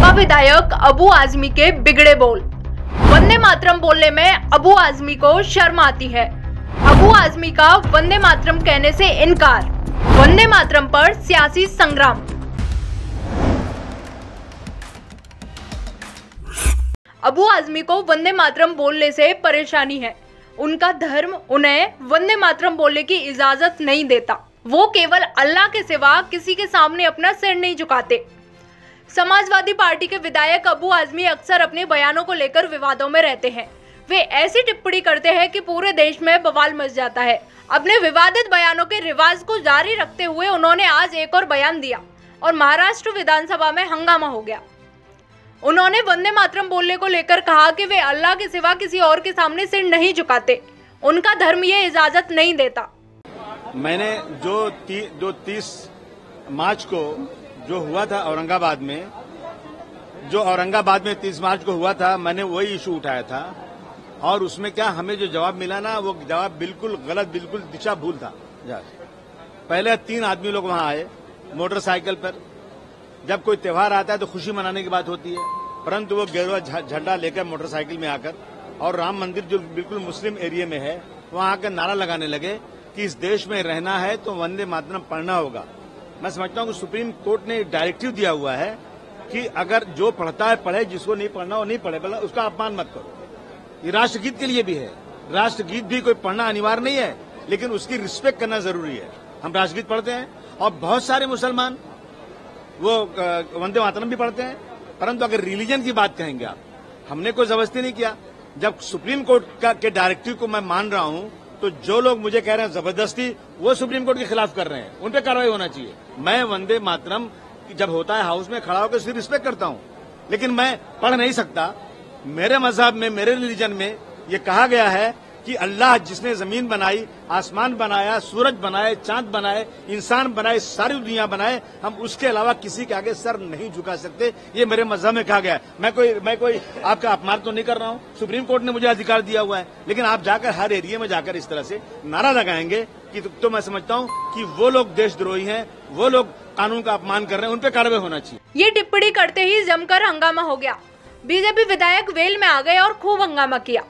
भाजपा विधायक अबू आजमी के बिगड़े बोल। वंदे मातरम बोलने में अबू आजमी को शर्म आती है। अबू आजमी का वंदे मातरम कहने से इनकार। वंदे मातरम पर सियासी संग्राम। अबू आजमी को वंदे मातरम बोलने से परेशानी है। उनका धर्म उन्हें वंदे मातरम बोलने की इजाजत नहीं देता। वो केवल अल्लाह के सिवा किसी के सामने अपना सिर नहीं झुकाते। समाजवादी पार्टी के विधायक अबू आजमी अक्सर अपने बयानों को लेकर विवादों में रहते हैं। वे ऐसी टिप्पणी करते हैं कि पूरे देश में बवाल मच जाता है। अपने विवादित बयानों के रिवाज को जारी रखते हुए उन्होंने आज एक और बयान दिया और महाराष्ट्र विधानसभा में हंगामा हो गया। उन्होंने वंदे मातरम बोलने को लेकर कहा कि वे अल्लाह के सिवा किसी और के सामने सिर नहीं झुकाते। उनका धर्म ये इजाजत नहीं देता। मैंने जो 30 मार्च को जो हुआ था औरंगाबाद में, 30 मार्च को हुआ था, मैंने वही इशू उठाया था और उसमें क्या हमें जो जवाब मिला ना, वो जवाब बिल्कुल गलत, बिल्कुल दिशा भूल था। पहले 3 आदमी लोग वहां आए मोटरसाइकिल पर। जब कोई त्योहार आता है तो खुशी मनाने की बात होती है, परंतु वो गेरुआ झंडा लेकर मोटरसाइकिल में आकर और राम मंदिर जो बिल्कुल मुस्लिम एरिया में है वहां आकर नारा लगाने लगे कि इस देश में रहना है तो वंदे मातरम पढ़ना होगा। मैं समझता हूं कि सुप्रीम कोर्ट ने डायरेक्टिव दिया हुआ है कि अगर जो पढ़ता है पढ़े, जिसको नहीं पढ़ना वो नहीं पढ़े, भला उसका अपमान मत करो। ये राष्ट्रगीत के लिए भी है। राष्ट्रगीत भी कोई पढ़ना अनिवार्य नहीं है, लेकिन उसकी रिस्पेक्ट करना जरूरी है। हम राष्ट्रगीत पढ़ते हैं और बहुत सारे मुसलमान वो वंदे मातरम भी पढ़ते हैं, परंतु अगर रिलीजन की बात कहेंगे आप, हमने कोई जबरदस्ती नहीं किया। जब सुप्रीम कोर्ट के डायरेक्टिव को मैं मान रहा हूं, तो जो लोग मुझे कह रहे हैं जबरदस्ती, वो सुप्रीम कोर्ट के खिलाफ कर रहे हैं, उन पे कार्रवाई होना चाहिए। मैं वंदे मातरम जब होता है हाउस में खड़ा होकर उसकी रिस्पेक्ट करता हूं, लेकिन मैं पढ़ नहीं सकता। मेरे मजहब में, मेरे रिलीजन में ये कहा गया है कि अल्लाह जिसने जमीन बनाई, आसमान बनाया, सूरज बनाए, चांद बनाए, इंसान बनाए, सारी दुनिया बनाए, हम उसके अलावा किसी के आगे सर नहीं झुका सकते। ये मेरे मजहब में कहा गया है। मैं कोई आपका अपमान तो नहीं कर रहा हूं। सुप्रीम कोर्ट ने मुझे अधिकार दिया हुआ है, लेकिन आप जाकर हर एरिया में जाकर इस तरह से नारा लगाएंगे कि तो मैं समझता हूं कि वो लोग देशद्रोही हैं, वो लोग कानून का अपमान कर रहे हैं, उन पर कार्रवाई होना चाहिए। ये टिप्पणी करते ही जमकर हंगामा हो गया। बीजेपी विधायक वेल में आ गए और खूब हंगामा किया।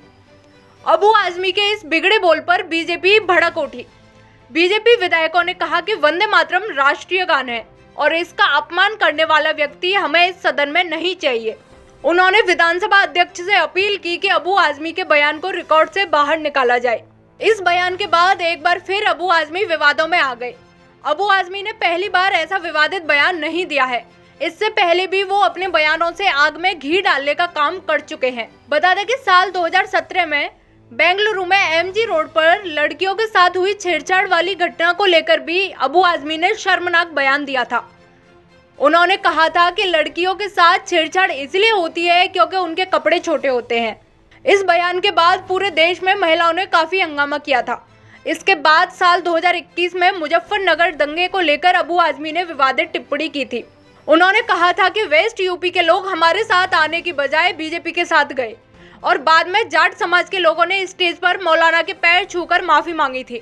अबू आजमी के इस बिगड़े बोल पर बीजेपी भड़क उठी। बीजेपी विधायकों ने कहा कि वंदे मातरम राष्ट्रीय गान है और इसका अपमान करने वाला व्यक्ति हमें इस सदन में नहीं चाहिए। उन्होंने विधानसभा अध्यक्ष से अपील की कि अबू आजमी के बयान को रिकॉर्ड से बाहर निकाला जाए। इस बयान के बाद एक बार फिर अबू आजमी विवादों में आ गए। अबू आजमी ने पहली बार ऐसा विवादित बयान नहीं दिया है। इससे पहले भी वो अपने बयानों से आग में घी डालने का काम कर चुके हैं। बता दें कि साल 2017 में बेंगलुरु में एमजी रोड पर लड़कियों के साथ हुई छेड़छाड़ वाली घटना को लेकर भी अबू आजमी ने शर्मनाक बयान दिया था। उन्होंने कहा था कि लड़कियों के साथ छेड़छाड़ इसलिए होती है क्योंकि उनके कपड़े छोटे होते हैं। इस बयान के बाद पूरे देश में महिलाओं ने काफी हंगामा किया था। इसके बाद साल 2021 में मुजफ्फरनगर दंगे को लेकर अबू आजमी ने विवादित टिप्पणी की थी। उन्होंने कहा था कि वेस्ट यूपी के लोग हमारे साथ आने की बजाय बीजेपी के साथ गए और बाद में जाट समाज के लोगों ने स्टेज पर मौलाना के पैर छूकर माफी मांगी थी।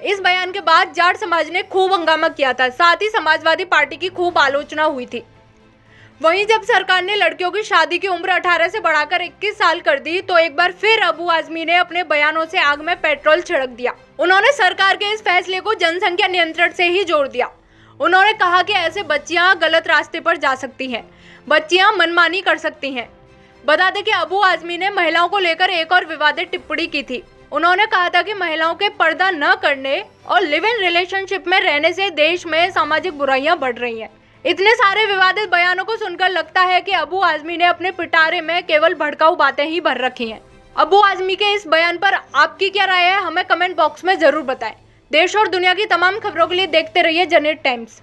इस बयान के बाद जाट समाज ने खूब हंगामा किया था, साथ ही समाजवादी पार्टी की खूब आलोचना हुई थी। वहीं जब सरकार ने लड़कियों की शादी की उम्र 18 से बढ़ाकर 21 साल कर दी, तो एक बार फिर अबू आजमी ने अपने बयानों से आग में पेट्रोल छिड़क दिया। उन्होंने सरकार के इस फैसले को जनसंख्या नियंत्रण से ही जोड़ दिया। उन्होंने कहा कि ऐसे बच्चियां गलत रास्ते पर जा सकती हैं, बच्चियां मनमानी कर सकती हैं। बता दें कि अबू आजमी ने महिलाओं को लेकर एक और विवादित टिप्पणी की थी। उन्होंने कहा था कि महिलाओं के पर्दा न करने और लिव इन रिलेशनशिप में रहने से देश में सामाजिक बुराइयां बढ़ रही हैं। इतने सारे विवादित बयानों को सुनकर लगता है कि अबू आजमी ने अपने पिटारे में केवल भड़काऊ बातें ही भर रखी हैं। अबू आजमी के इस बयान पर आपकी क्या राय है, हमें कमेंट बॉक्स में जरूर बताएं। देश और दुनिया की तमाम खबरों के लिए देखते रहिए जनहित टाइम्स।